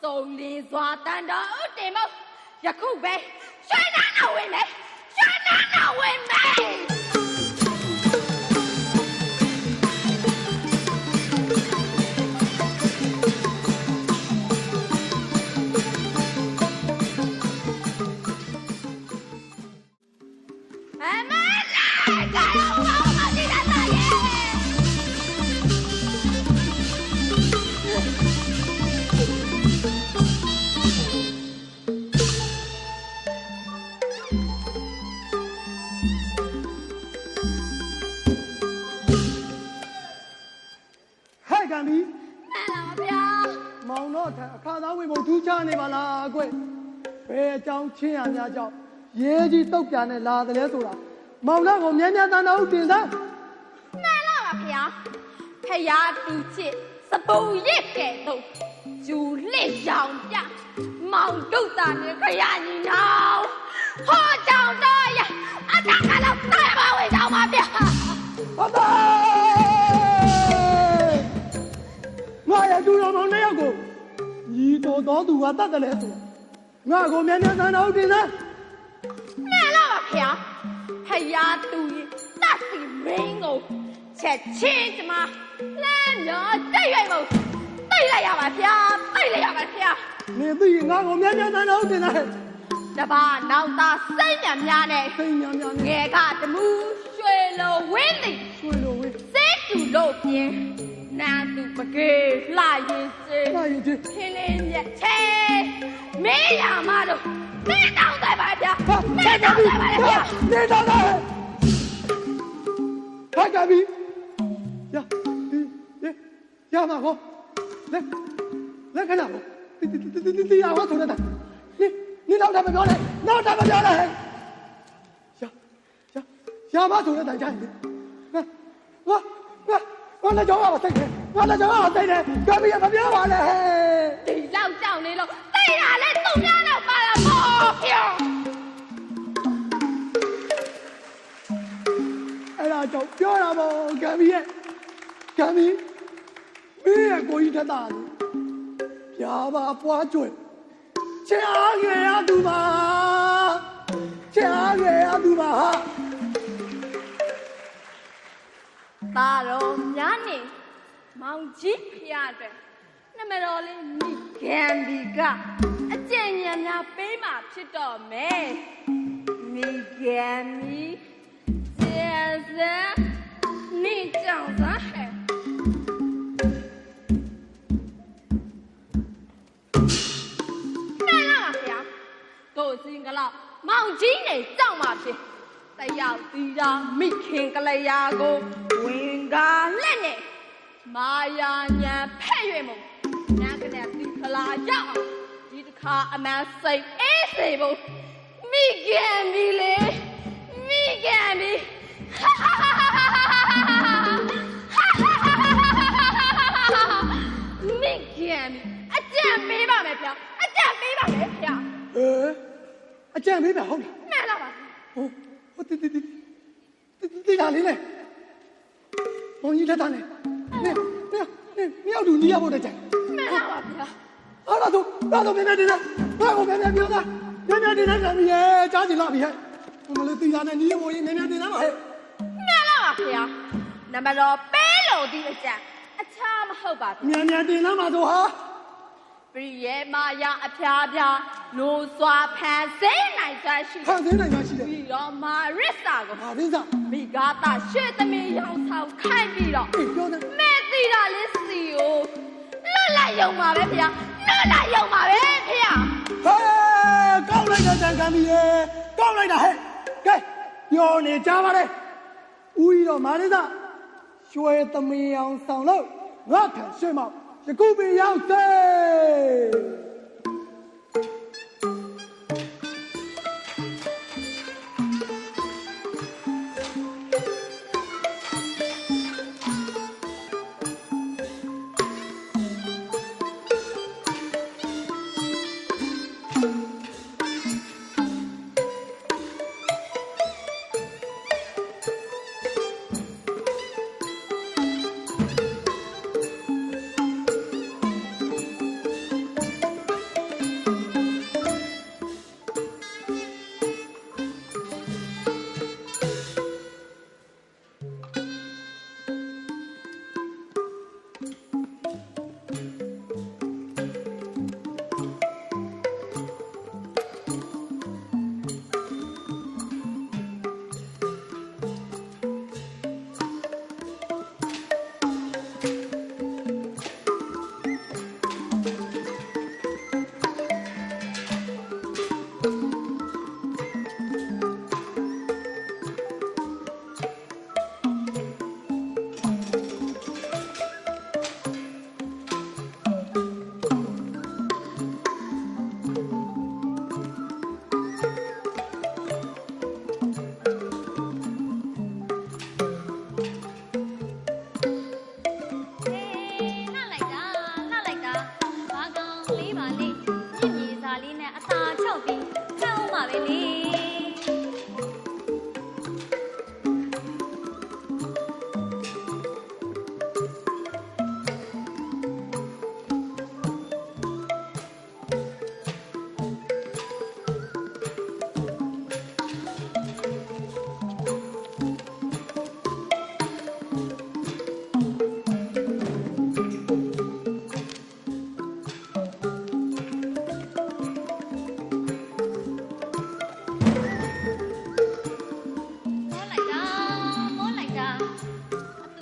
送礼耍单的对吗？一口杯，谁拿那为美？谁拿那为美？哎妈来，干了我你的大爷！嗨，干皮，来了，表。毛老太看到为毛土家那把拉鬼，白将亲呀家叫，业绩都干的拉得来多了，毛那我面面当当顶上。来了，表。他呀，地气是不一改动，就来上家，毛狗蛋的可呀你闹，好讲的呀，啊，大概了大把味道嘛，表。阿爸，我也就让毛那样过，你多多度啊，打得来多，我个面面当当顶上。来了，表。他呀，都一打死没我，才亲子嘛。来了，这月么？对了呀，表，对了呀，表。你对我个面面当当顶上。这把脑袋谁娘娘的？谁娘娘的？眼看着木水了为里，水了喂，谁都路边，难度不给来一只，那一句。天灵一切，没样嘛都，你当在白天，你当在白天，你当在，还干皮？呀，呀马哥，来看家伙，你让我走着的，你老太不表来，老太不表来，下马走着等家里，我来叫我谁的？我来叫我谁的？干皮也不表话嘞。你老叫你了，对啦，你东家老把了毛票。哎呀，就表了不？干皮，没也过一天大的，表吧不准，下月呀都吧，下月呀都吧哈。大龙伢呢，忙几片的，那么多嘞，你看比个，今年伢白马皮到没？你看你，先生，你讲啥还？来了嘛，表，都是个老忙几年长马皮。但要对呀，没看个来呀个，问个来呢，妈呀，娘配月么？娘个娘对他拉呀，你这看阿妈谁谁不？没干没嘞，没干没，哈哈哈哈哈哈哈哈哈！没干没，啊这没办法票，啊这没办法票。这样没办法了。来了吧？哦。我对哪里呢？我你在哪里？你要读你要不得讲。没了吧？啊，那都面面的呢，那我面面表的，面面的那个米加进那边，我们来对哪呢？你我也面面的那么黑。没了吧？那么多白肉的讲，差么好吧？面面的那么多哈。毕业嘛呀，飘飘，路刷盘谁来转去？盘谁来转去的？为了嘛日啥个？啊，为啥？每个大学的没养草看毕了，哎，要的。没对了的是哦，那来用嘛呗飘，那来用嘛呗飘。哎，搞来个真干的耶，搞来的嘿，给，要你家吧嘞，为了嘛的啥？学的没养上楼，我看学嘛。是古北要塞。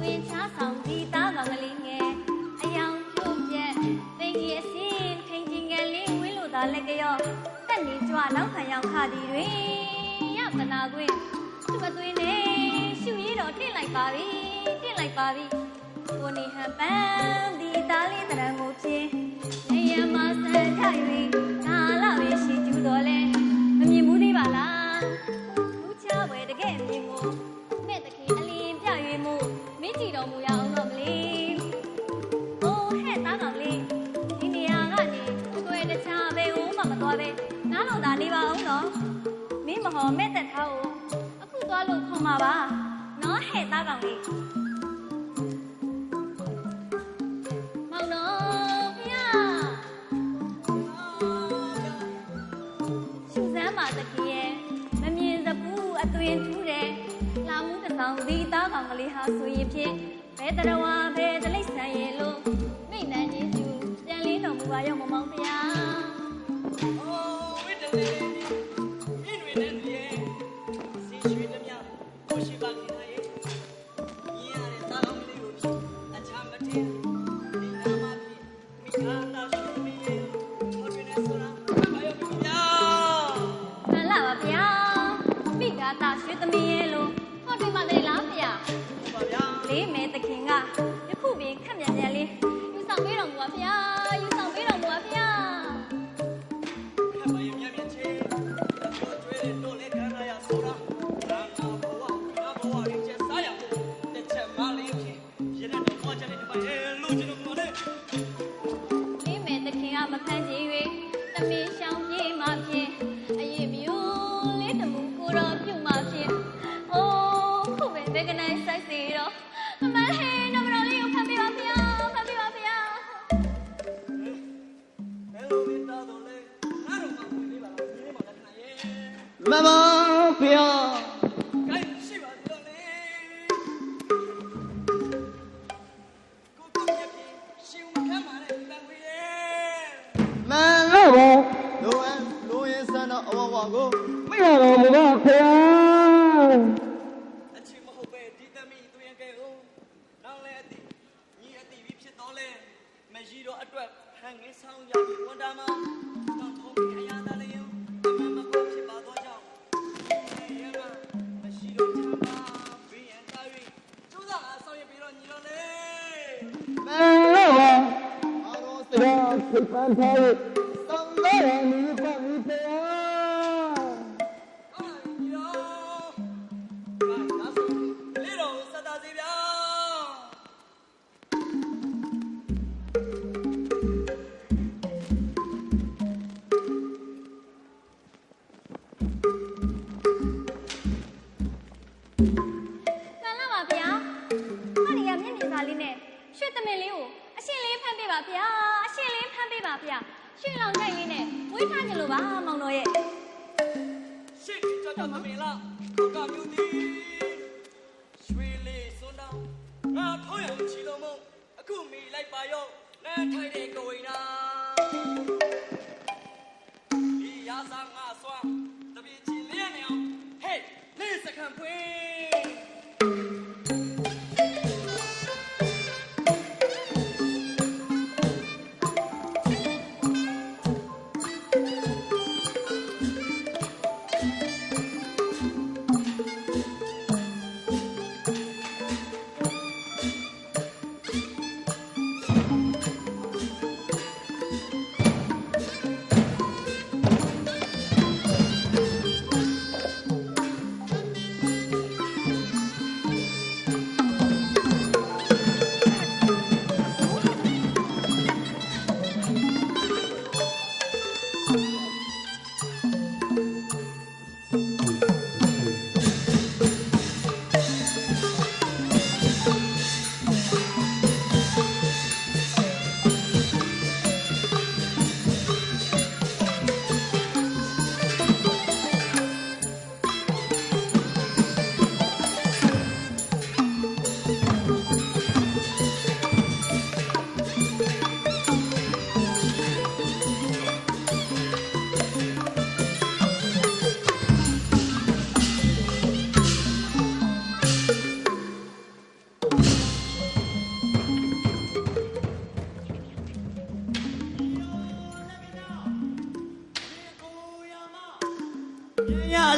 တွင်ချားဆောင်ဒီသားကောင်ကလေးငယ်အယောင်ပြုတ်ပြက်သိကြီးအစင်းထိန်ကြီးငယ်လေးဝင်းလို့သာလက်ကြောတက်နေကြွနောက်ခံရောက်ခသည်တွင်ရပနာကွင်းသူ့အသွေးနဲ့ရှူရည်တော်တင်လိုက်ပါပြီကိုနေဟန်ပန်းဒီသားလေးတရံကိုဖြင်းနေရမဆန်ကြ၍ကာလပဲရှိကျူးတော်လဲမမြင်ဘူးသေးပါလားလူချဝဲတကယ်မြင်မို့မဲ့တခင်အလင်းပြ၍မို့မင်းကြည့်တော်မူရအောင်တော့မလေးဟိုးဟဲ့သားကောင်လေးဒီနေရာကနေအကွယ်တခြားပဲဦးမှမသွားပဲနားလို့သာနေပါအောင်နော်မင်းမဟောမဲ့တက်ထားကိုအခုသွားလို့ခေါ်မှာပါနော်ဟဲ့သားကောင်လေးတွင်ထူးတယ်လာမှုတစ်ဆောင်ဒီသားကောင်ကလေးဟာဆိုရင်ဖြင့်ဘယ်တရဝါဘယ်တလိษံရဲ့လို့မိတ်နန်းကြီးစုပြန်လင်းတော်မူပါရောက်မမောင်ဗျာအိုးဝိတ္တလေးမြင့်တွေနဲ့တည်းရဲ့စီရွှေတမြကိုရှိပါခင်ဟာရဲ့ညီရတဲ့သားကောင်လေးကိုအချမ်းမထင်းဒီနာမဖြင့်မိသားတာရှိနေရဲ့ဟောတွင်နဲ့ဆိုတာဘာရောက်ပြီဗျာမှန်လားပါဗျာမိသားတာရွှေသမီးရဲ့လို့ဟောတွေ့မှလည်းလားဗျာဟုတ်ပါဗျာလေးမဲသခင်ကယခုပင်ခက်မြန်မြန်လေးယူဆောင်ပေးတော်မူပါဗျာယူဆောင်ပေးတော်မူပါဗျာခက်ပါရဲ့မြတ်မြတ်ချင်းတော့ကျွေးတဲ့တော့လေခံရရဆိုတာငါဘဝရင်းချက်စားရတဲ့ချက်မလေးဖြင့်ရတဲ့တော့ဟောချက်လေးတစ်ပိုင်လို့ကျွန်တော်ပြောတယ်လေးမဲသခင်ကမဖန်ချင်၍သမီးရှောင်းပြေးမှဖြင့်အရေးမျိုးလေးတမှုကိုတော့ပြုတ်မှဖြင့်အိုးခုပဲဘယ်ကနေစိုက်စီတော့မမဟဲ့နမတော်လေးကိုဖမ်းပေးပါဗျာဖမ်းပေးပါဗျာဘယ်လိုလဲတားတော့လဲငါတို့မှဝင်နေပါလားဒီနေ့မှလက်ခဏရဲ့မမဖေဟာကိုင်းရှိပါတော့လေကိုကိုမြတ်ပြီရှင်မခံပါနဲ့တန်ခွေရဲ့မန်လို့ဘောလိုရင်စံတော့အဝဝကိုမရတော့ဘူးပါဖေဟာအချစ်မဟုတ်ပဲဒီသမီးသူရင်ကဲဦးနောက်လဲအတိညီအတိပြီးဖြစ်တော့လဲမရှိတော့အတွက်ဟန်ငင်းဆောင်ကြပြီးဝန်တာမှာတော့ထုံးပြီးအရာသားလေးရောအမှန်မကိုဖြစ်ပါတော့ကြောင့်ရဲကမရှိတော့ချမ်းသာဘင်းရန်သား၍ကျိုးစားအဆောင်ရပြီးတော့ညီတော်လေမန်လို့ဘောအားလုံးစရာဖိတ်ပန်းထား၍တောင်းရမည်ပါမည်ဖေဟာရွှေသမင်လေးကိုအရှင်လေးဖမ်းပေးပါဗျာအရှင်လေးဖမ်းပေးပါဗျာရွှေလောင်တိုက်လေးနဲ့ဝေးထားကြလို့ပါမောင်တော်ရဲ့ရှစ်ကြောက်ကြောက်သမင်လားကိုကမျိုးတီရွှေလေးစွန်းတောင်းငါထောက်ရချီလုံးမအခုမီလိုက်ပါရောလမ်းထိုင်တဲ့ကိုဝိနာဒီရာစာငါစွာတပည့်ချီလေးနေအောင်ဟေးလေးစကန်ပွင့်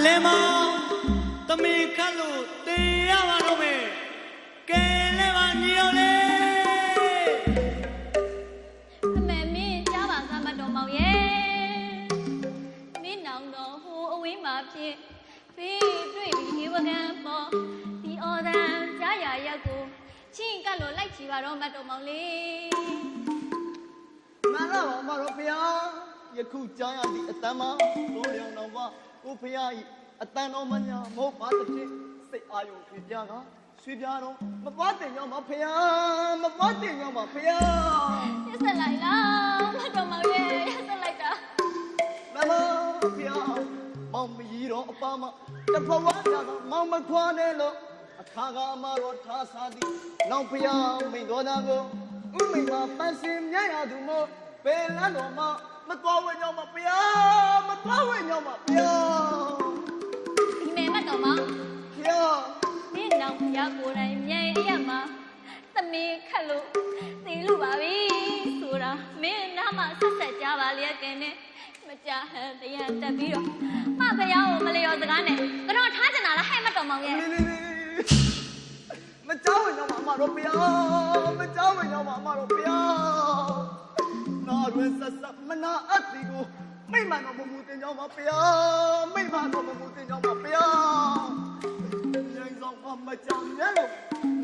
လဲမောင်သမီးခတ်လို့တေးရပါတော့မယ်ကဲလဲပါညီတော်လေး အမေမင်းကြားပါသားမတော်မောင်ရဲ့မင်းနောင်တော်ဟိုအဝင်းမှာဖြစ်ဖေးတွေ့ပြီးဒီဝကံပေါ်ဒီအော်တန်ကြားရရက်ကိုချင်းကလို့လိုက်ချီပါတော့မတော်မောင်လေး မလာပါမတော်ဖေယခုကြားရသည့်အတန်းမှာတို့လျောင်းတော်ကကိုဖေဤအတန်းတော်မညာမဟုတ်ပါတစ်ဖြစ်စိတ်အာယုံဖြစ်ပြကဆွေးပြတော့မပွားတင်ကြောင်းပါဖေမပွားတင်ကြောင်းပါဖေ ရက်ဆက်လိုက်လားမတော်မောင်ရဲ့ရက်ဆက်လိုက်တာ မမဖေမောင်မကြီးတော့အပါမတဖဝါကြတော့မောင်မခွာနဲ့လို့အခါကအမတော်ထားစားသည်နောင်ဖေမိန်တော်သားကိုဥမိန်မှာပန်းစင်မြတ်ရသူမို့ဘယ်လန်းတော်မှာမတော်ဝင်ကြောင်းပါဖေမတော်ဝင်ကြောင်းပါဖေ ဒီမေမတော်မောင် ဖေ မင်းနောင်ဖျားကိုယ်တိုင်မြန်ရမှာသမီးခက်လို့သိလို့ပါပြီဆိုတာမင်းနားမှာဆက်ဆက်ကြပါလေကဲနဲ့မကြဟန်တရားတက်ပြီးတော့မဖျားကိုမလျော်စကားနဲ့ကတော့ထားချင်တာလားဟဲ့မတော်မောင်ရဲ့ မကြောက်ဝင်ကြောင်းပါအမတော်ဖေမကြောက်ဝင်ကြောင်းပါအမတော်ဖေနာရွယ်ဆက်ဆက်မနာအပ်ဒီကိုမိမတော်မမူတင်ကြောင်းပါဖေမိမတော်မမူတင်ကြောင်းပါဖေရိုင်းဆောင်မကြောင်ရဲလို့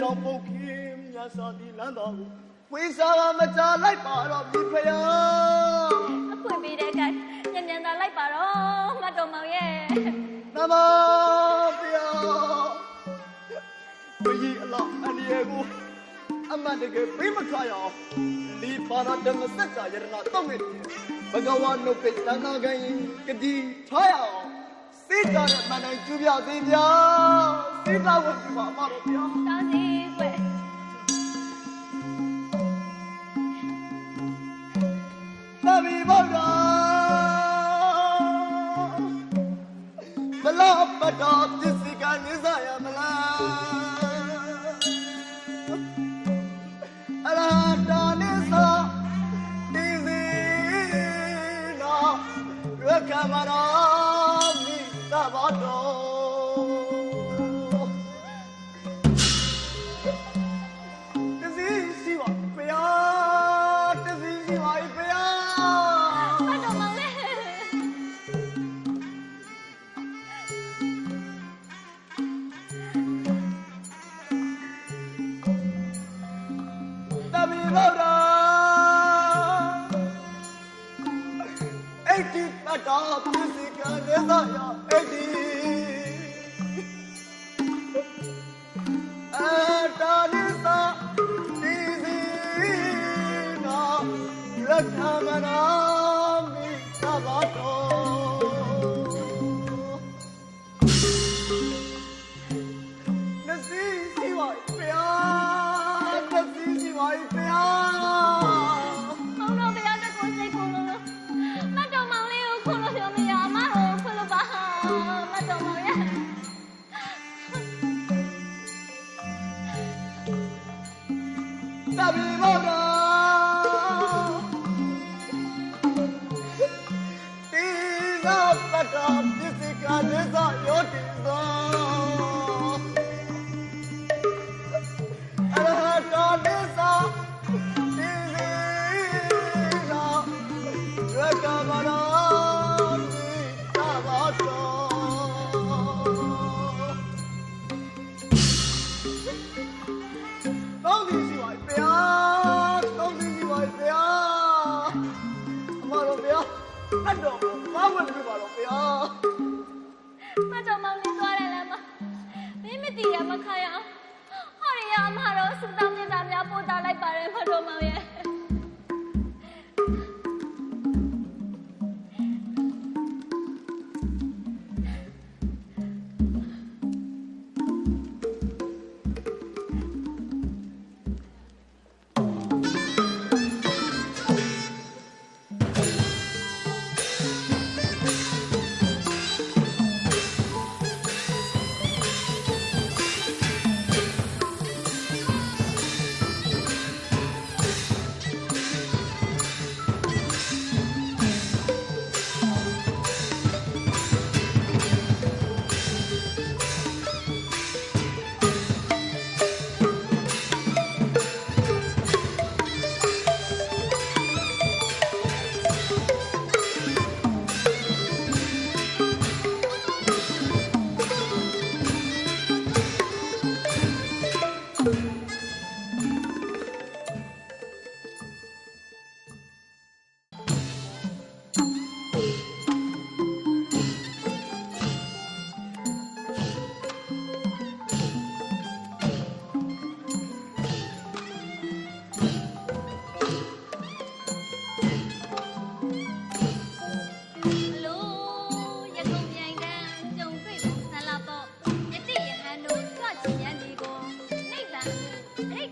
တော့ပုတ်ခင်မြတ်စွာဘုရားလမ်းတော်ကိုဝိစာမကြလိုက်ပါတော့ပြီဖေ အခွင့်ပေးတဲ့ကညံ့ညံ့သာလိုက်ပါတော့မတော်မောင်ရဲ့ နမဖေဘယ်ကြီးအလားအန်ဒီယေကိုအမတ်တကယ်ပေးမခရအောင်ဒီပါရဒမစက္ကရဏတော့မယ်ဘဂဝါနုပိတနာကိုင်းကတိထားရအောင်စိတ်တော်နဲ့မန်တိုင်းကျူးပြသေးဗျာစိတ်တော်ဝတ်ပြပါအမတော်ဗျာ တားစီကွယ် သဗ္ဗေဗုဒ္ဓမလားပတော်ပစ္စည်းကနေစားရမလားအရဟတာနိသောတိစီနောရကမနောမိသဘောတော်တစီရှိပါဘုရားတစီရှိပါဘုရား မတော်မောင်ရဲ့ သဗ္ဗေဗုဒ္ဓအိဋ္ဌိပတ္တောပစ္စည်းကနေသာယအိဋ္ဌိအတာနိသာတိစီနောရထမနာမိသဘောတော်နစီစီဝိဘုရားနစီစီဝိဘုရား မောင်တော်ဘုရားတကွစိတ်ခုလုံးလို့မတော်မောင်လေးကိုခုလို့ပြောမရအမတော်ခုလို့ပါမတော်မောင်ရဲ့ သဗ္ဗေဗုဒ္ဓတိသောပတ္တပစ္စည်းကနေသာယောတိသောအရဟတာနိသာတိစီနောရကမနောမိသဘောတော်တောင်းစီစီပါဘုရားတောင်းစီစီပါဘုရားအမတော်ဘုရားအတော်ကိုဘာဝင်ပြပါတော့ဘုရား မတော်မောင်လေးသွားတယ်လားမမင်းမတည်ရမခါရအောင်ဟောရရအမတော်စူတောင်းပြတာများပို့တာလိုက်ပါတယ်မတော်မောင်ရဲ့ သ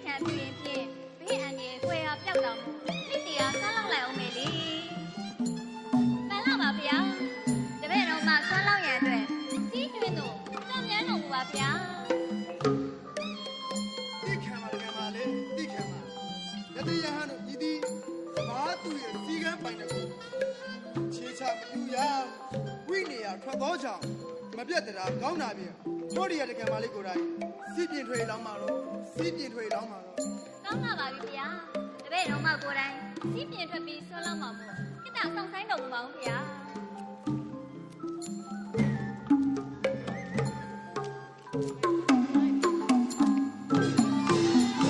ခံပြီးရင်ဖြင့်ဘေးအန္တရာယ်ခွဲအားပြောက်တော်မူနှစ်တရားဆွမ်းလောက်လိုက်အောင်မယ်လေမှန်လားပါဗျာတပည့်တော်မှဆွမ်းလောက်ရန်အတွက်စီးတွင်တို့ကြံ့မြန်းတော်မူပါဗျာ တိခံပါကံပါလေတိခံပါယတိယဟန်တို့ဤသည်ဘာသူရဲ့စီကံပိုင်တဲ့ကိုချေချမပြူရဝိနေရထွက်သောကြောင့်မပြတ်တရားကောင်းတာပြင်ဟောဒီရတကံပါလေးကိုယ်တိုင်စီးပြင်ထွေလောင်းမှာတော့စီးပြင်ထွေလောင်းမှာတော့ ကောင်းလာပါပြီဗျာတပည့်တော်မှကိုယ်တိုင်စီးပြင်ထွက်ပြီးဆွမ်းလောက်မှာမို့ကိတ္တဆောင်ဆိုင်တော်မူပါဦးဗျာ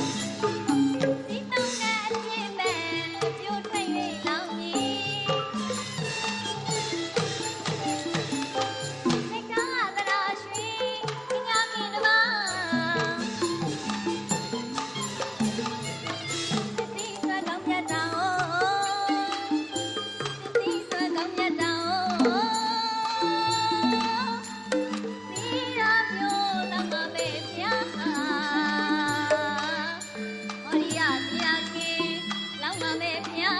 စီတုံးတဲ့အဖြစ်မဲ့ပြိုထွက်၍လောင်းမည်စိတ်ကောင်းအတရာရွှေငါမင်းတမစီဆွမ်းတော်မြတ်တောင်းစီဆွမ်းတော်မြတ်တောင်းစီရပြိုလောင်းမမေဖျားဟောရီယာတရားကင်းလောင်းမမေဖျား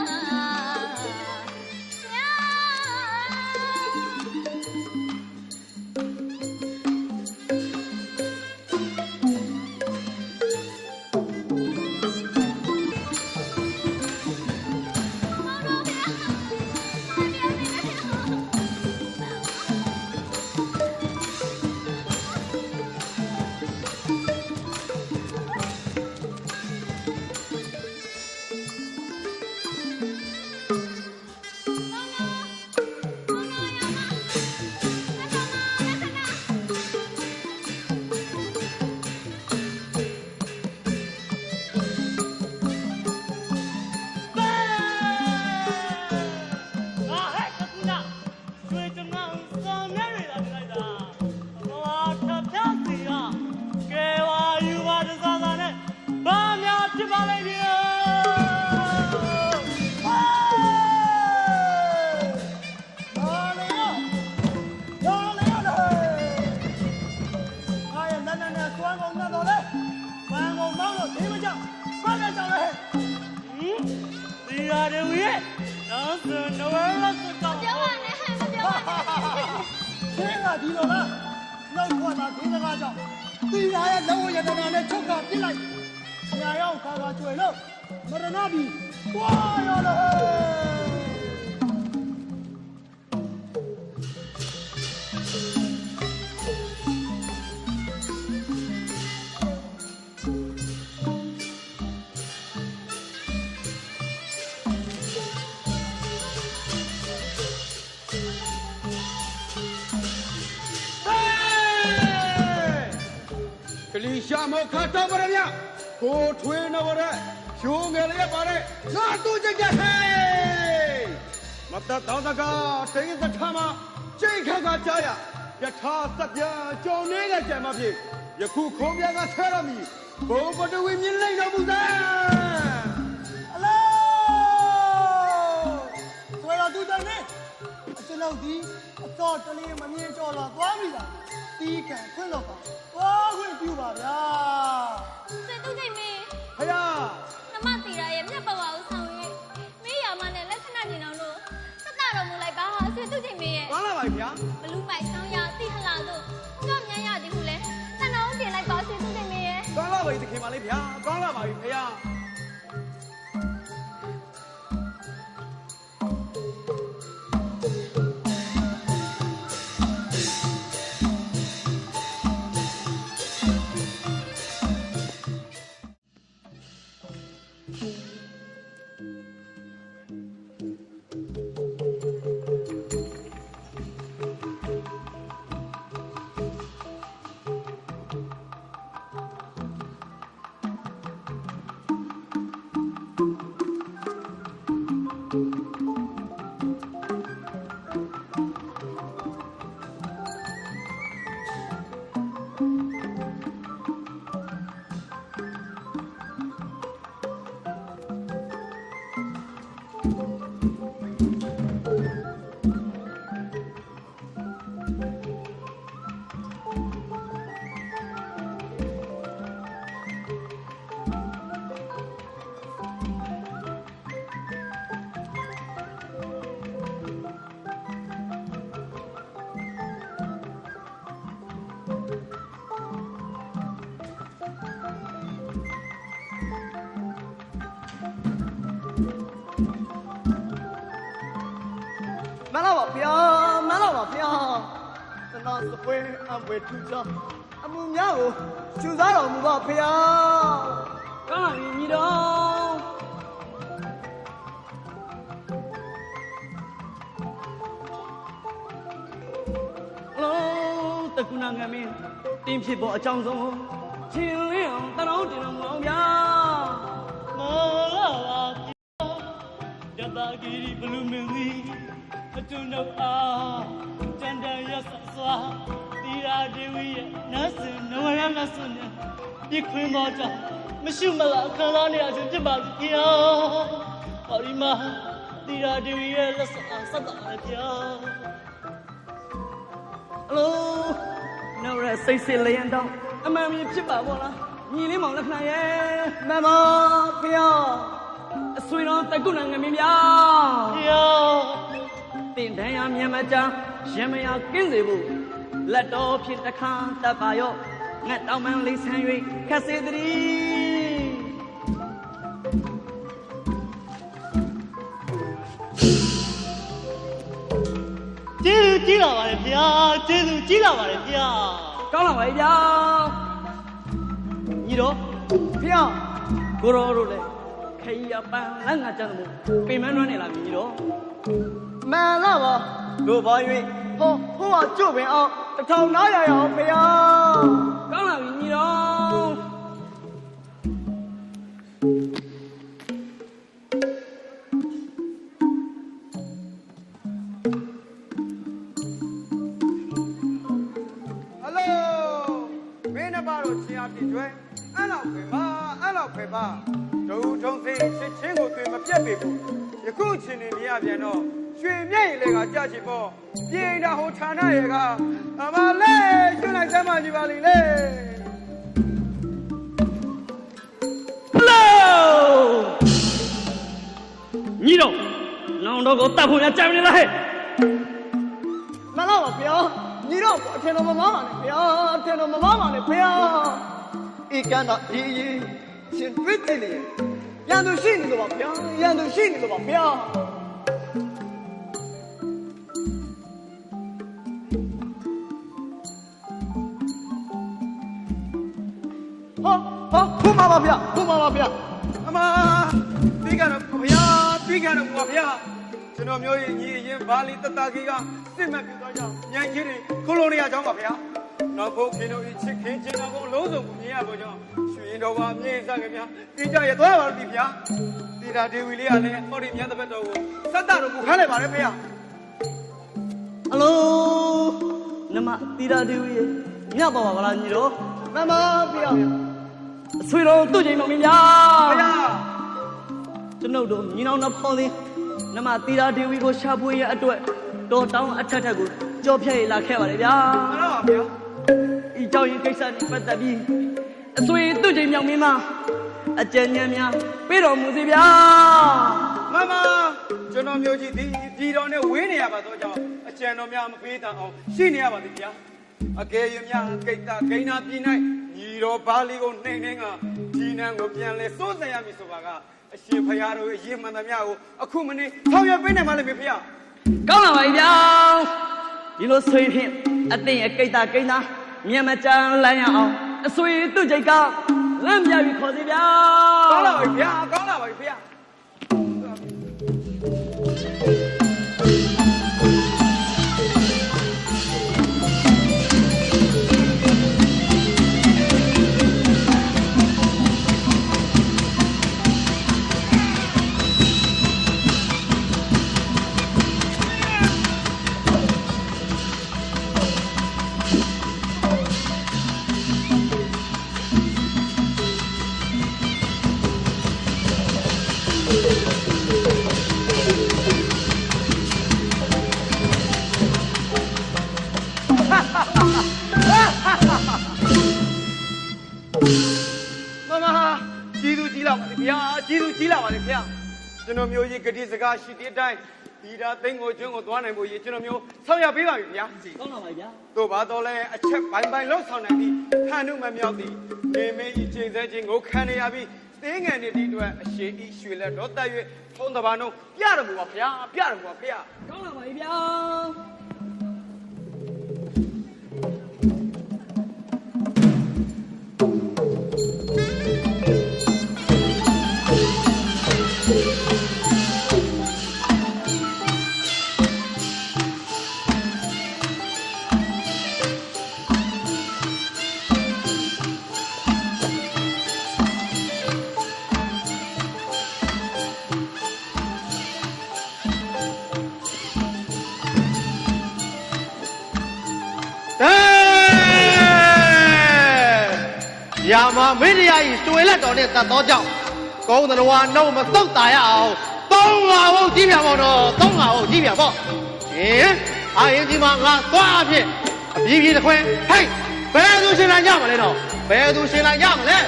ပြောပါနဲ့ဟဲ့မပြောပါနဲ့ သင်ကဒီလိုလားနောက်ခွာတာသင်စကားကြောင့်တီလာရဲ့လောရတနာနဲ့ချုပ်ကပြစ်လိုက်ဆရာရောက်ခါကျွေလို့မရဏပြီပွားရလေကလေးရှာမောခတ်တော့ပါရမြကိုထွေးနေပါတဲ့ရှိုးငယ်လေးပါတဲ့ငါတူကြကြဟဲ့မတတ်တော့တကားတိတ်သထားမှာချိန်ခါကကြားရယထာစက်ပြကြုံနေတဲ့ကြံမဖြစ်ယခုခုံးပြကဆဲရမည်ဘုံပတဝီမြင်လိုက်တော့ဘူးသား အလောဆွေတော်သူတိုင်နေအကျွန်ုပ်ဒီအတော်တလေးမမြင်ကြော်လာသွားပြီလားတီးခံခွင့်တော့ပါသွားခွင့်ပြုပါဗျာ စေတုစိတ်မင်း ဖယား နမတီရာရဲ့မြတ်ပဝါကိုဆောင်၍မေးရမနဲ့လက်ခဏကျင်အောင်လို့သက်တာတော်မူလိုက်ပါဟာစေတုစိတ်မင်းရဲ့ သွားလာပါဗျာ ဘလူးမိုက်ဆောင်ရတိဟလာတို့ကြော့မြန်းရသည်ဟုလဲတန်တော်တင်လိုက်ပါစေတုစိတ်မင်းရဲ့ သွားလာပါတခင်ပါလေးဗျာသွားလာပါပြီဖယား စပွဲအပွဲထူချောင်းအမှုများကိုကျူစားတော်မူပါဖေယား ကောင်းလာပြီညီတော်အလုံးတကုနာငမင်းတင်းဖြစ်ပေါ်အကြောင်းဆုံးချင်းလင်းအောင်တတော်တင်တော်မူအောင်ဗျာမောလာပါယတဂီရီဘလူးမင်းကြီးအတူနောက်အားတန်တန်ရဆစွာတီရာဒေဝီရဲ့နတ်စင်နဝရမဆွနဲ့ပြခွင်းပေါ်ကြောင့်မရှိမလားခံစားနေရခြင်းဖြစ်ပါဗျာဟောဒီမှာတီရာဒေဝီရဲ့လက်ဆက်တာဗျာအလုံးနောက်ရစိတ်စစ်လျံတောင်းအမှန်မြင်ဖြစ်ပါဘောလားညီလေးမောင်လက်ခဏရဲ့မမဖေယောအဆွေတော်တကုဏငမင်းဗျာဖေယောတင်တန်းရမြန်မကြရမရကင်းစေဖို့လက်တော်ဖြစ်တခါတပ်ပါရောငတ်တောင်မှန်လေးဆန်း၍ခက်စေတည်းကျေးဇူးကြီးလာပါလေဗျာကျေးဇူးကြီးလာပါလေဗျာကောင်းလာပါလေဗျာညီတော်ဖေယောကိုရောတို့လည်းခရီးအပန်းလက်ငါကြမ်းလို့ပင်မနှွမ်းနေလာပြီညီတော်မှန်လားပါတို့ဘာ၍ဟောကကျုပ်ပင်အောင်1900ရအောင်ဖေယောကောင်းလာပြီညီတော်အဲ့လောက်ပဲပါဒုံထုံးစိတ်ချစ်ချင်းကိုတွေ့မပြတ်ပေဘူးယခုချင်းနေရပြန်တော့ရွှေမြက်ရည်လေကကြချင်ပေါ့ပြင်တာဟိုဌာနရေကအမလေးကျွလိုက်စမ်းမကြည့်ပါလိမ့်လေဟယ်လိုညီတော်နောင်တော့ကိုတတ်ဖို့ရကြံနေလားဟဲ့မလားပါဗျာညီတော့အထင်တော်မမောင်းပါနဲ့ဗျာအထင်တော်မမောင်းပါနဲ့ဗျာဤကံတော့ဤရှင်တွေ့တယ်လေရန်သူရှိနေလို့ပါဗျာရန်သူရှိနေလို့ပါဗျာခုမှာပါဗျာခုမှာပါဗျာအမပြီးကတော့ဗျာပြီးကတော့ဗျာကျွန်တော်မျိုးရင်ညီရင်ဘာလီတတကြီးကစစ်မှတ်ပြသွားကြညံကြီးတွေကိုလိုနီယာကျောင်းပါဗျာနောက်ဖို့ခင်တို့ချစ်ခင်ချင်းတော်ကိုလုံးစုံမြင်ရဖို့ကြောင့်ရွှေရင်တော်ပါမြေစားခင်ဗျာဒီကြရသွားပါလို့ဒီဗျာတီတာဒေဝီလေးကလည်းဟောဒီမြတ်တပတ်တော်ကိုစက်တာတော်ကိုခန်းလိုက်ပါလေဖေအလုံးနမတီတာဒေဝီညပါပါလားညီတော်မမဖေအဆွေတော်သူ့ချိန်မောင်မင်းဗျာဗျာကျွန်ုပ်တို့ညီနောင်နှဖော်သည်နမတီတာဒေဝီကိုရှာဖွေရအတွက်တော်တောင်းအထက်ထက်ကိုကြောဖြတ်ရလာခဲ့ပါလေဗျာမှန်ပါဗျာဤကြောင့်ရင်ကိစ္စနဲ့ပတ်သက်ပြီးအဆွေသူ့ချိန်မြောင်မင်းသားအကြံဉာဏ်များပေးတော်မူစေဗျာမမကျွန်တော်မျိုးကြီးဒီပြည်တော်နဲ့ဝေးနေရပါတော့ကြောင့်အကြံတော်များမပေးတတ်အောင်ရှိနေရပါသည်ဗျာအကယ်၍များကိတ္တဂိဏပြည်၌ညီတော်ဘာလီကိုနှိမ့်နှင်းကဒီနန်းကိုပြန်လဲစိုးစံရမည်ဆိုပါကအရှင်ဖရာတို့ရဲ့ရည်မှန်သမျှကိုအခုမနေ့ဆောင်ရွက်ပေးနိုင်ပါလိမ့်မယ်ဖေ။ကောင်းလာပါပြီဗျာဒီလိုဆိုရင်ဖြင့်အတင်းအကိတ္တကိန်းသားမြန်မာကျန်လမ်းရအောင်အဆွေသူ့ကြိတ်ကလမ်းပြပြီးခေါ်စီဗျာကောင်းလာပါပြီဗျာကောင်းလာပါပြီဖေ။ကြီးလာပါလေဖေ။ကျွန်တော်မျိုးကြီးဂတိစကားရှိတဲ့အတိုင်းဒီတာသိန်းကိုကျွန်းကိုသွားနိုင်ဖို့ကျွန်တော်မျိုးဆောင်ရပေးပါပြီဗျာ။ကောင်းပါပါဗျာ။တို့ဘာတော်လဲအချက်ပိုင်းပိုင်းလောက်ဆောင်နိုင်ပြီးခန္ဓုမမြောက်သည်နေမင်းကြီးချိန်ဆခြင်းကိုခံရပြီးတင်းငယ်နေသည့်အတွက်အရှိဤရွှေလက်တော်တက်၍ထုံးတဘာနှုံးပြတော်မူပါဗျာပြတော်မူပါဖေ။ကောင်းပါပါဗျာ။ ရာမမင်းတရားကြီးကျွေလက်တော်နဲ့တတ်သောကြောင့်ကုန်းတော်ဝါနှုတ်မသုတ်တာရအောင်300ဟုတ်ကြီးပြန်ပေါ့နော်300ဟုတ်ကြီးပြန်ပေါ့အာရင်ကြီးမှာငါသွားအဖြစ်အပြီးပြီးတစ်ခွင်းဟဲ့ဘယ်သူရှင်လာကြမလဲတော့ဘယ်သူရှင်လာကြမလဲ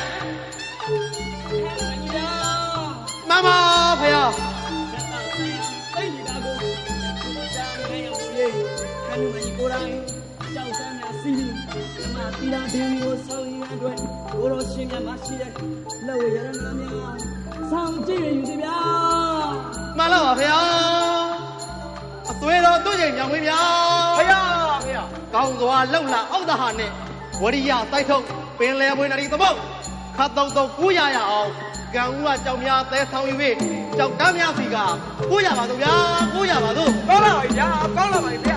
မမဖေရ တိတ်နေတာကိုကြာနေရအောင်လေခဏမှကိုရိုင်းကြောက်စမ်းများစီးပြီးဓမ္မတီလာဒင်းကိုဆောင်းရတဲ့အတွက်ကိုရောရှင်များမရှိတဲ့လက်ဝဲရရနာများဆောင်းကြည့်ရယူစီဗျာ မှန်လားပါဖေရအသွေးတော်သူ့ချိန်မြောင်မင်းဗျာဖေရကောင်းစွာလှုပ်လာအောက်တဟာနဲ့ဝရိယတိုက်ထုတ်ပင်လယ်ပွင့်နရီသမုတ်ခတ်တုံတုံကူးရအောင်ကံဦးကကြောင်များသဲဆောင်ယူပြီးကြောက်တမ်းများစီကကူးရပါတော့ဗျာကူးရပါတော့ကောင်းလာပါဗျာကောင်းလာပါဗျာ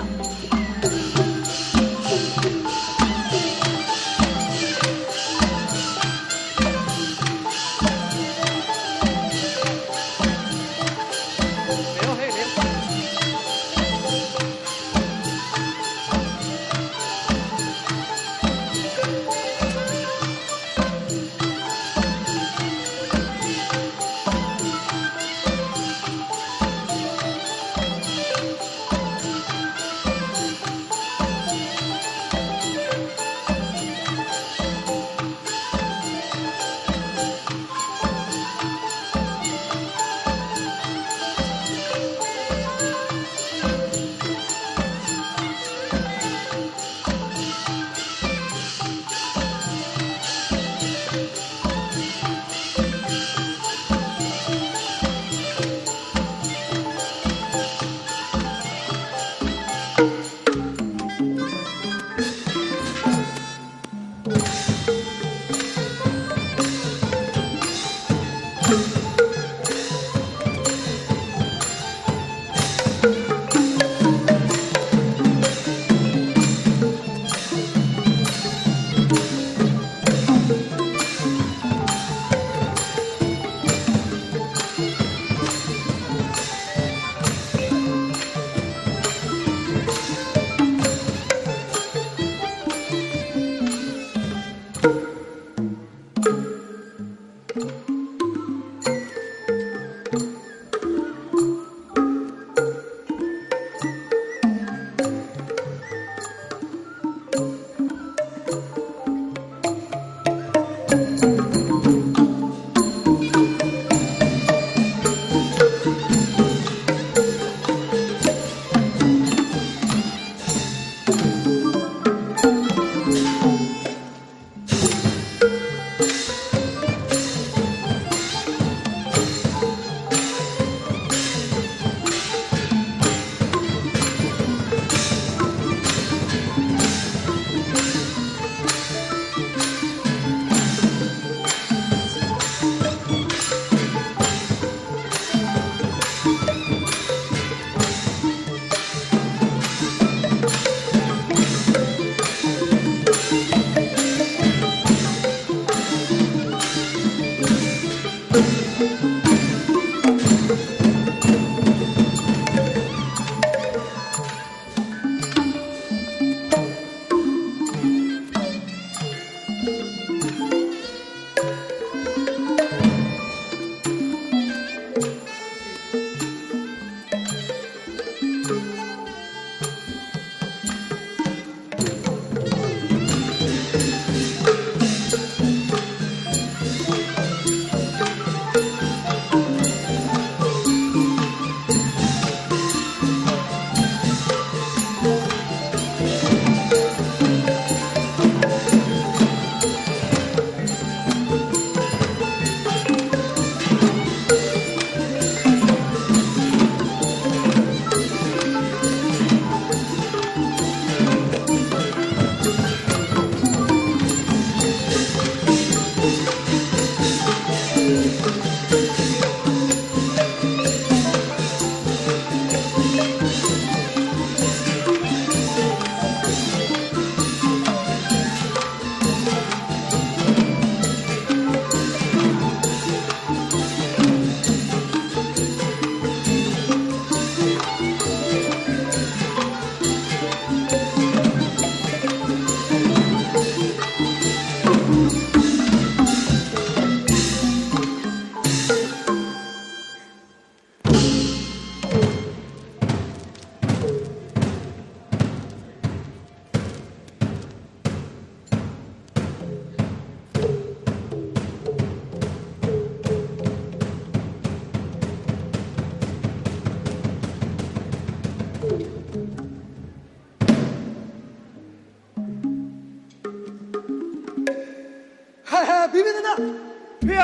ဖေရ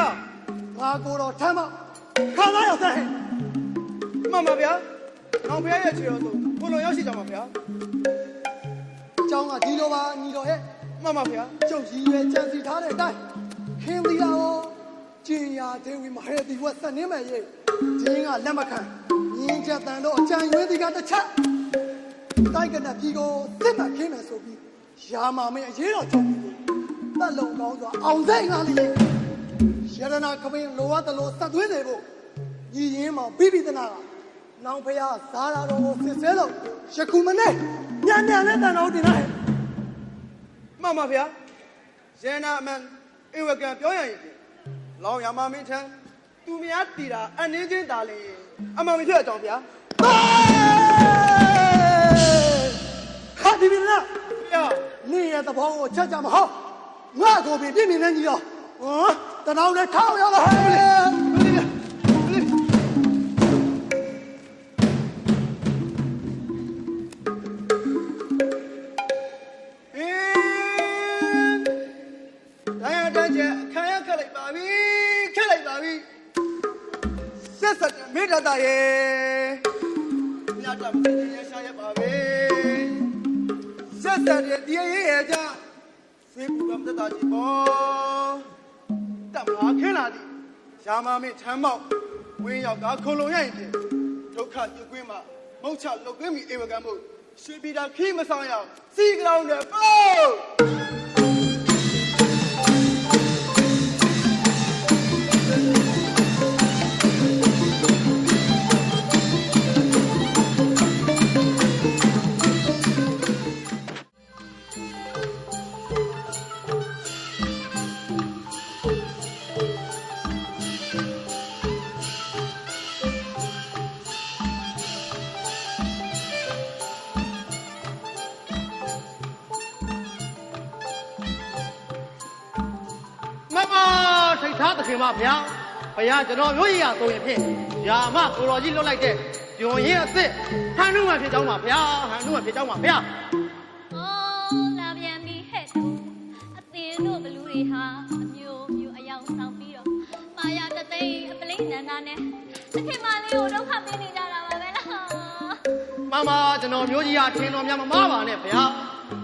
ငါကိုတော်ထမ်းမခံစားရတဲ့ မှန်ပါဗျာနောင်ဖေရရဲ့ချေတော်ဆိုကိုလိုရောက်ရှိကြပါဗျာ အကြောင်းကဒီလိုပါညီတော်ရဲ့ မှန်ပါဗျာ ကျုပ်ကြီးရဲ့ကြံစီထားတဲ့အတိုင်းခင်းသီးရောကျင်ရဒေဝီမဟရတိဝတ်စနေမဲ့ရဲ့ဂျင်းကလက်မခံညင်းချက်တန်တော့အကြံရွေးဒီကတစ်ချက်တိုက်ကတဲ့ပြည်ကိုစစ်မှတ်ခင်းမယ်ဆိုပြီးရာမာမင်းအရေးတော်ချုပ်ပြီးတက်လုံကောင်းစွာအောင်စိတ်ငါလေးရတနာခပင်းလိုအပ်တယ်လို့စက်သွင်းနေဖို့ညီရင်းမောင်ပြီးပြီးတနာကနောင်ဖျားဇာတာတော်ကိုစစ်ဆဲလို့ယခုမနေ့ညံ့နဲ့တန်တော်တင်လာဟဲ့ မှန်ပါဗျာရဲနာအမှန်အိဝကံပြောရရင်လောင်ရမမင်းထံသူများတည်တာအနေချင်းတာလေအမှန်မဖြစ်အကြောင်းဗျာ ခါဒီပြီလား ဖေရ နေရတဲ့ဘောကိုချက်ကြမဟုတ်ငါကိုပြင်ပြင်းနေနေကြီးတော့ဟောတနောင်းနဲ့ထောက်ရပါဟဲ့ တိုင်းရတန်းကျခံရခက်လိုက်ပါပြီခက်လိုက်ပါပြီဆက်ဆက်မေတ္တာရဲ့ညတာမသိရရှာရပါပဲဆက်ဆက်ရဲ့တည်ရဲ့ကြစေဘူးကမတတာကြီးပေါ်တမလာခင်းလာသည်ရာမမင်းထမ်းမောက်ဝင်းရောက်ကခုံလုံးရဲ့ရင်ဒုက္ခပြုကွင်းမှာမုတ်ချလုတ်ကွင်းမိဧဝကံမှုရှိပြီးတာခီးမဆောင်ရအောင်စီကလောင်နဲ့ပို့ ထိတ်ထားသခင်မဗျာဘုရားကျွန်တော်မျိုးကြီးရဆိုရင်ဖြင့်ယာမကိုတော်ကြီးလွတ်လိုက်တဲ့ဂျွန်ရင်အစ်စ်ဟန်နုမှဖြစ်ကြောင်းပါဗျာဟန်နုမှဖြစ်ကြောင်းပါဗျာ အော်လာပြန်ပြီဟဲ့သူအသင်တို့ဘလူတွေဟာအမျိုးမျိုးအယောင်ဆောင်ပြီးတော့မာယာတသိန်းအပလိနန္ဒာနဲ့သခင်မလေးကိုဒုက္ခပေးနေကြတာပါပဲလား မမကျွန်တော်မျိုးကြီးရထင်တော်များမမပါနဲ့ဗျာ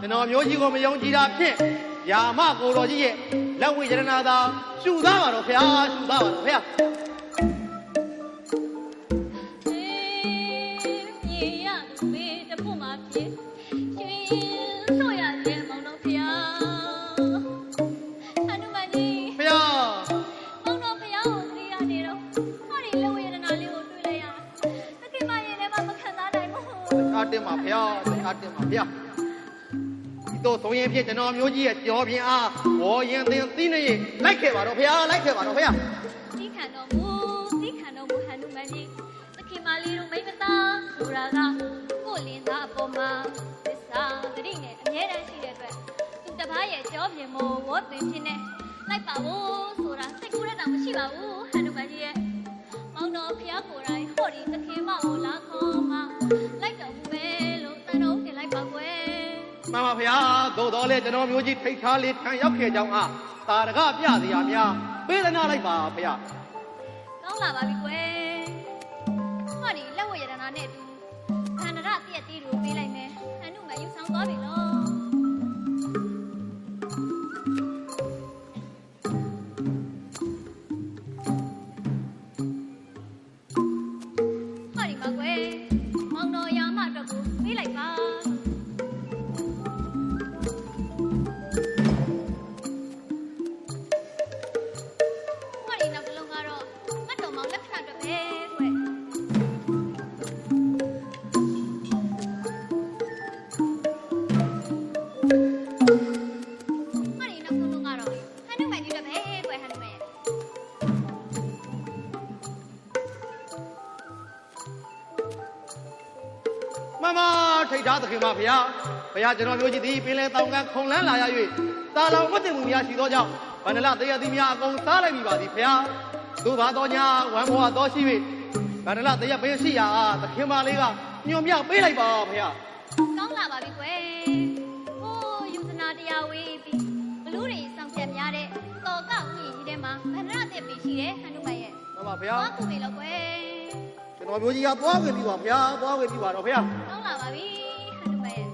ကျွန်တော်မျိုးကြီးကိုမယုံကြည်တာဖြင့်ယာမကိုတော်ကြီးရဲ့လက်ဝိရဏသာရှုသားပါတော့ဗျာရှုသားပါတော့ဗျာ မြေရသူမေတဖို့မှာဖြစ်ရွှင်ဆိုရတဲ့မောင်တော်ဖျားအနုမကြီး ဗျာ မောင်တော်ဖျားကိုသိရနေတော့ဟောဒီလက်ဝေဒနာလေးကိုတွေ့လိုက်ရသခင်မရင်ထဲမှာမခံစားနိုင်ဘူး အားတင်ပါဗျာအားတင်ပါဗျာဒီတော့ဆိုရင်ဖြင့်ကျွန်တော်မျိုးကြီးရဲ့ကြောပြင်းအားဘောရင်သင်သိနေရင်လိုက်ခဲ့ပါတော့ဗျာလိုက်ခဲ့ပါတော့ဗျာ သိခံတော်မူဟန်နုမကြီးသခင်မလေးတို့မိမသားဆိုတာကကိုလင်းသားအပေါ်မှာသစ္စာဂရိနဲ့အမြဲတမ်းရှိတဲ့အတွက်သူတစ်ပါးရဲ့ကြောပြင်းမို့ဝတ်သွင်းခြင်းနဲ့လိုက်ပါဖို့ဆိုတာစိတ်ကူးရတာမရှိပါဘူးဟန်နုမကြီးရဲ့မောင်တော်ဖျားကိုယ်တိုင်ဟောဒီသခင်မကိုလာခေါ်မှာလိုက်တော်မူပဲလို့တန်တော်တင်လိုက်ပါကွယ် မှန်ပါဗျာသို့တော်လည်းကျွန်တော်မျိုးကြီးထိတ်ထားလေးခံရောက်ခဲ့ကြောင်းအားတာရကပြစရာများပေးသနာလိုက်ပါဗျာ ကောင်းလာပါပြီကွယ်ဟောဒီလက်ဝဲရတနာနဲ့အတူခန္ဓာရပြည့်တီးတို့ပေးလိုက်မယ်ဟန်နုမယူဆောင်သွားပြီလို့ဟောဒီမှာကွယ်မောင်တော်ရာမအတွက်ကိုပေးလိုက်ပါ ဟောဒီနောက်တစ်လုံးကတော့မတ်တော်မောင်လက်ခဏအတွက်ပဲကွယ်ဟောဒီနောက်ဆုံးလုံးကတော့ဟန်နုမိုင်ကြီးအတွက်ပဲကွယ်ဟန်နုမိုင်ရဲ့ မမထိတ်ထားသခင်ပါဗျာဘုရားကျွန်တော်မျိုးကြီးသည်ပင်လယ်တောင်ကခုံလန်းလာရ၍တာလောင်မသိမှုများရှိသောကြောင့်ဗန္ဒလတရားသည်များအကုန်စားလိုက်ပြီပါသည်ဗျာသို့ပါတော့ညာဝမ်းဘဝတော်ရှိ၍ဗန္ဒလတရားပေးရှိရာသခင်မလေးကညွန်ပြပေးလိုက်ပါဗျာ ကောင်းလာပါပြီကွယ်ဟိုယူဇနာတရားဝေးပြီးဘလူးတွေစောင့်ချက်များတဲ့တော်ကောက်ဥယျာဉ်ကြီးထဲမှာ တယ်ဟန်နုမန်ရဲ့ မှန်ပါဗျာ သွားခုပြီလို့ကွယ် ကျွန်တော်မျိုးကြီးကသွားဝင်ပြီပါဗျာသွားဝင်ပြီပါတော့ဗျာ တောင်းလာပါပြီဟန်နုမန်ရဲ့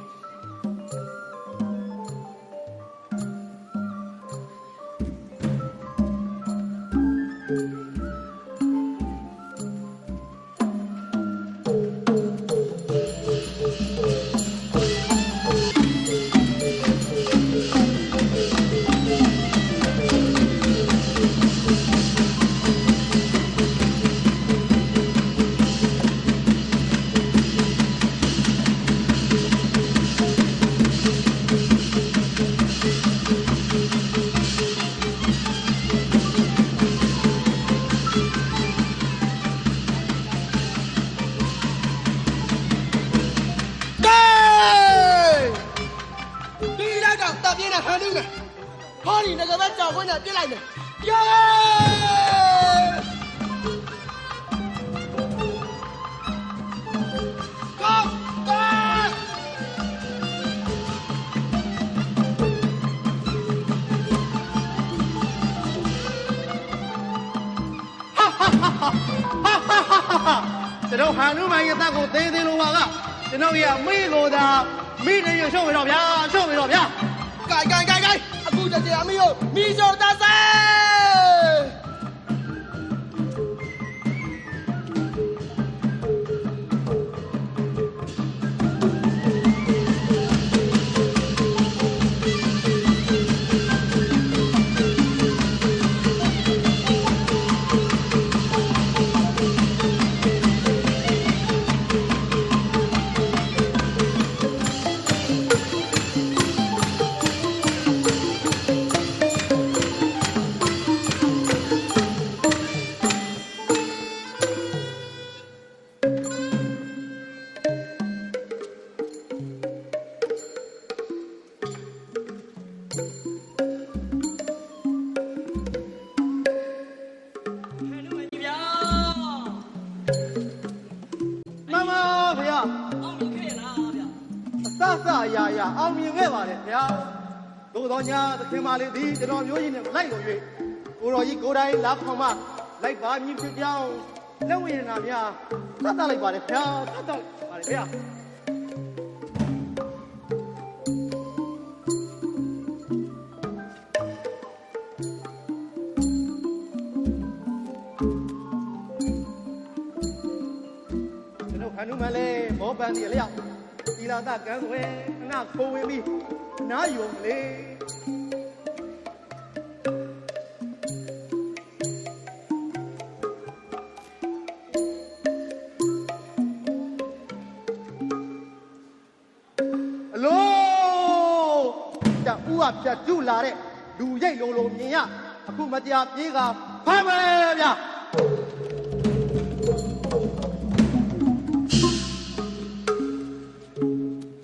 ဒီလိုက်တော့တပ်ပြင်းနဲ့ဟန်လူမယ်ဟောဒီငကဘက်ကြောက်ခွင့်နဲ့ပြစ်လိုက်မယ်ယေကောကော ကျွန်တော်ဟန်နုမိုင်းရဲ့တက်ကိုသေးသေးလို့ပါကကျွန်တော်ရဲ့မိကိုသာမိနေရရှုံးပြီတော့ဗျာရှုံးပြီတော့ဗျာ ကိုင်အခုတည်းအမေကိုမိစောတဆဲ မမဗျာ အောင်မြင်ခဲ့လားဗျ အစရာအောင်မြင်ခဲ့ပါတယ်ဗျာသို့တော်ညာသခင်မလေးသည်ကျွန်တော်မျိုးကြီးနဲ့လိုက်လို့၍ကိုတော်ကြီးကိုယ်တိုင်လာခေါ်မှလိုက်ပါမြင်ဖြစ်ကြောင်းလက်ဝိညာဏများသတ်လိုက်ပါတယ်ဗျာသတ်ပါတယ်ဗျာ ကျွန်တော်ခန္ဓုမလဲမောပန်းဒီလျောက်ဒီလာတကန်းဝဲခဏခိုးဝင်ပြီးနားယုံလေအလိုတဦးကဖြတ်ကျူလာတဲ့လူရိတ်လုံးလုံးမြင်ရအခုမတရားပြေးကဖမ်းမယ်ဗျာ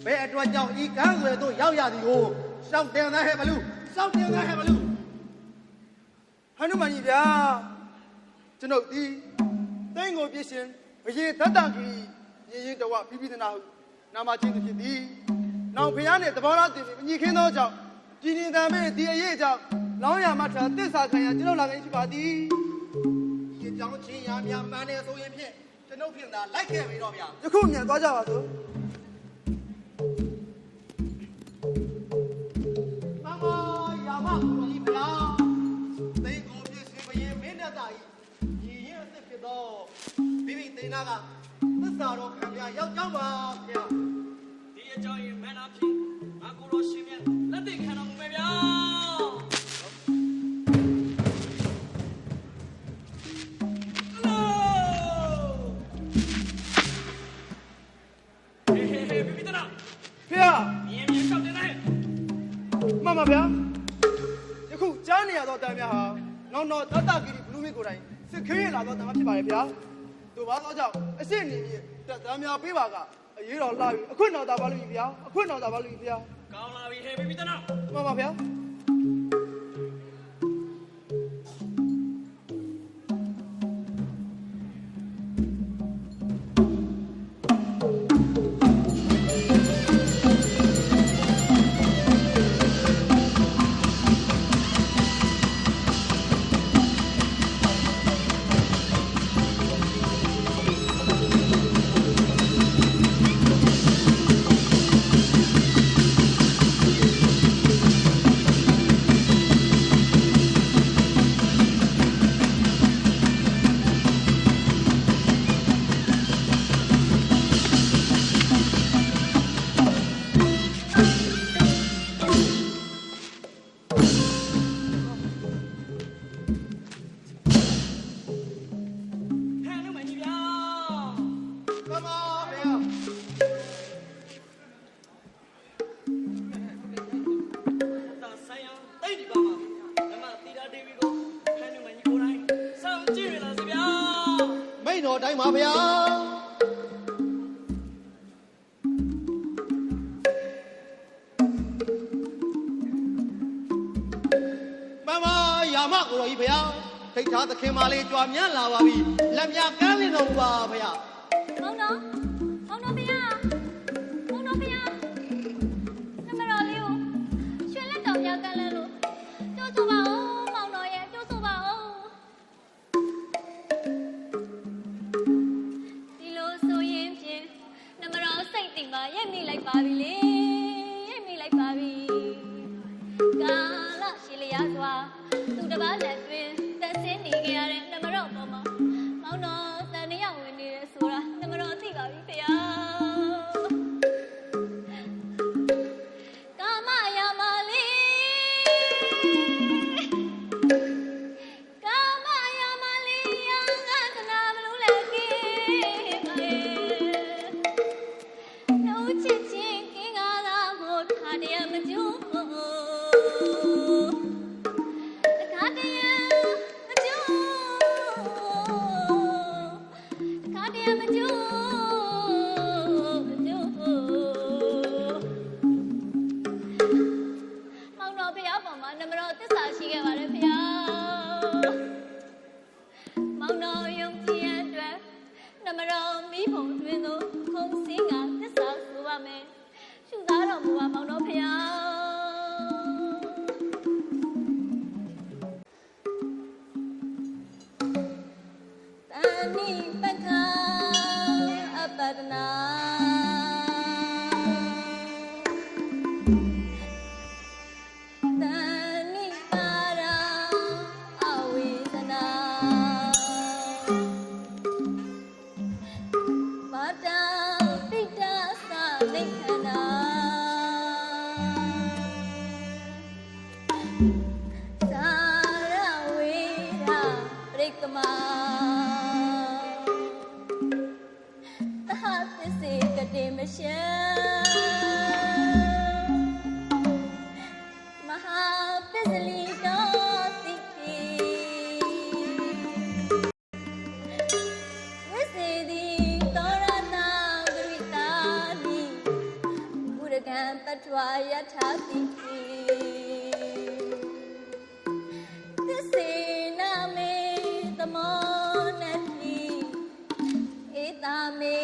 ဘယ်အတွက်ကြောင့်ဤကန်းွယ်တို့ရောက်ရသည်ကိုရှောက်တင်သားဟဲ့ဘလူရှောက်တင်သားဟဲ့ဘလူ ဟန်နုမန်ကြီးဗျာကျွန်ုပ်ဒီသိန်းကိုပြည့်ရှင်ဘရေဓာတ်တန်ကြီးရေရင်တော်ဝပြီးသနာဟုနာမချင်းဖြစ်သည်နောက်ဖျားနဲ့တဘောလားတင်ပြီးညီခင်းသောကြောင့်ပြည်နေတံမေဒီအရေးကြောင့်လောင်းရမထသစ္စာခံရကျွန်ုပ်လာခဲ့ရှိပါသည် ဒီကြောင့်ချင်းရများမှန်းနေဆိုရင်ဖြင့်ကျွန်ုပ်ဖြင့်သာလိုက်ခဲ့ပြီတော့ဗျာ ယခုမြန်သွားကြပါစို့ မမရာမကိုကြီးဗျာသိကိုပြည့်စင်ဘရင်မင်းနဲ့တာကြီးညီရင်အစ်စ်ဖြစ်တော့မိမိသိနာကသစ္စာတော်ခံပြရောက်ကြောင်းပါဗျာ ဒီအကြောင်းရင်မန်နာဖြစ်ငါကိုတော့ရှင်မြတ်လက်သိခံတော်မူမယ်ဗျာဟေးပြပြတနာ ဖေဟာ မြင်မြင်ရှောက်တင်လိုက် မှန်ပါဗျာယခုကြားနေရသောတန်များဟာနောက်ဓာတ်တဂီရီဘလူးမီကိုတိုင်စစ်ခင်းရလာသောတန်များဖြစ်ပါလေဗျာတို့ဘာသောကြောင့်အစ်စ်နေပြီးတန်များပေးပါကအရေးတော်လာပြီအခွင့်တော်သာပါလို့ဗျာအခွင့်တော်သာပါလို့ဗျာ ကောင်းလာပြီဟေးပြပြတနာ မှန်ပါဗျာ မ မိန်တော်တိုင်းပါဗျာမမရာမကိုတော်ကြီးဗျာထိတ်ထားသခင်မလေးကြွားမြန်းလာပါပြီလက်မြကမ်းလင်းတော်ပါဗျာ မောင်တော်ဖေရမောင်တော်ဖေရနမတော်လေးကိုရွှေလက်တော်များကလန်းလို့ကြိုးဆိုပါဦးမောင်တော်ရဲ့ကြိုးဆိုပါဦးဒီလိုဆိုရင်ဖြင့်နမတော်စိတ်တင်ပါရိပ်မိလိုက်ပါပြီလေရိပ်မိလိုက်ပါပြီကာလရှိလျာစွာသူတစ်ပါးလက်တွင်သက်ဆင်းနေကြရတဲ့နမတော်ပေါ်မှာမောင်တော်တန်တရာဝင်နေတယ်ဆိုတာနမတော်သိပါပြီဖေယားကာမယာမလေးကာမယာမလေးယာငါသနာမလို့လည်းကင်းပါရဲ့နှုတ်ချစ်ချင်းကင်းကားသာမို့ထားတရားမကျူးနမတော်သစ္စာရှိခဲ့ပါတယ်ဖေယားမောင်တော်ယုံကြည်ရအတွက်နမတော်မိဘုံတွင်သို့ခုံစင်းကသစ္စာဆိုပါမယ်ရှုသားတော်မူပါမောင်တော်ဖေယားတဏိပက္ခအပဒနာပထဝါယထာတိသစ္စေနာမေသမောနတိဧတာမေ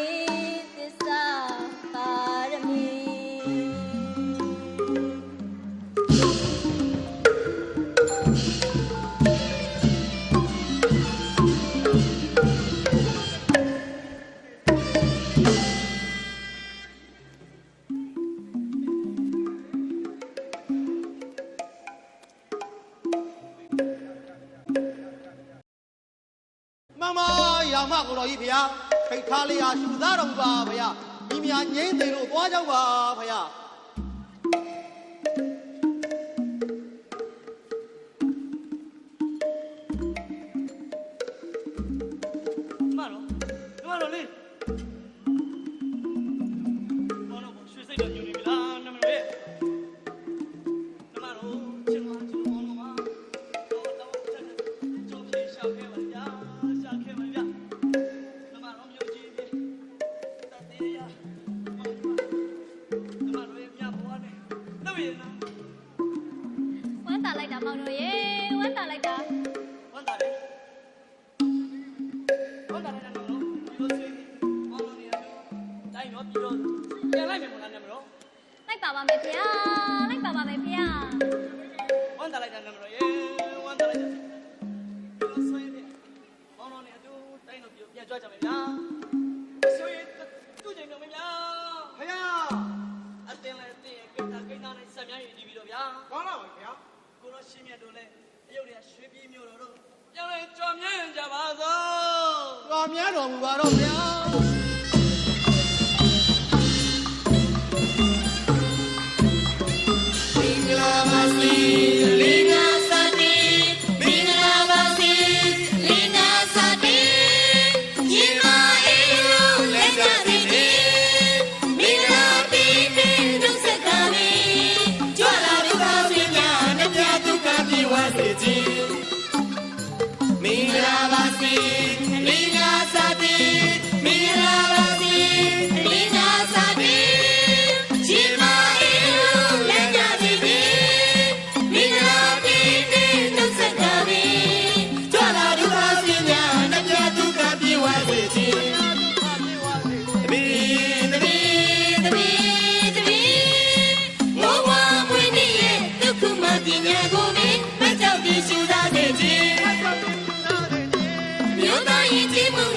သစ္စာပါရမီရာမကိုတော်ကြီးဖေယားထိတ်ထားလေးဟာရှူသားတော်ပါဖေယားဒီမြာငိမ့်သိလို့သွားကြောက်ပါဖေယားမတော်လေးမောင်တော်ရွှေစိတ်တော်ညူနေပြီလားနမတော်ရဲ့နမတော်ချစ်မချစ်မောင်တော်မှာတော့ကြိုးပြေရှောက်ခဲ့ပါဗျာရှောက်ခဲ့ပါဗျာနမတော်မျိုးကြီးပြီတတိယမောင်တော်နမတော်ရဲ့မြတ်ဘဝနဲ့တော့ရနော်ဝမ်းသာလိုက်တာမောင်တို့ရေဝမ်းသာလိုက်တာဝမ်းသာတယ်ဝမ်းသာတယ်နော်ဒီလိုစိတ်မောင်တော်နေရာတိုင်းတော့ပြီးတော့ပြန်လိုက်မယ်မို့လားနမတော်လိုက်ပါပါမယ်ဖေယားလိုက်ပါပါမယ်ဖေယားဝမ်းသာလိုက်တာနမတော်ရေဝမ်းသာလိုက်တာဒီလိုဆိုရင်မောင်တော်နေအတူတိုင်းတော့ပြီးပြန်ကြွကြမယ်ဗျာဆိုရင်သူ့ချိန်တော့မဗျာဖေယားအတင်းလည်းတင်းရဲ့ကိန်းသားနဲ့ဆက်များရည်ကြည့်ပြီးတော့ဗျာကောင်းလားပါဖေယားကိုတော့ရှင်းမြတ်တို့လည်းအယုတ်တွေကရွှေပြည်မြို့တော်တို့ပြန်လဲကြွမြန်းကြပါသောကြွမြန်းတော်မူပါတော့ဗျာမင်္ဂလာပါစေလေးနာစတိမင်္ဂလာပါစေလေးနာစတိညီမအေးလို့လက်ကြစီနေမင်္ဂလာပေးတဲ့ဒုစကလေးကြွလာဒုက္ခဆွေးများနှပြဒုက္ခပြေဝစေခြင်းမင်္ဂလာပါစေလေးနာစတိ မှု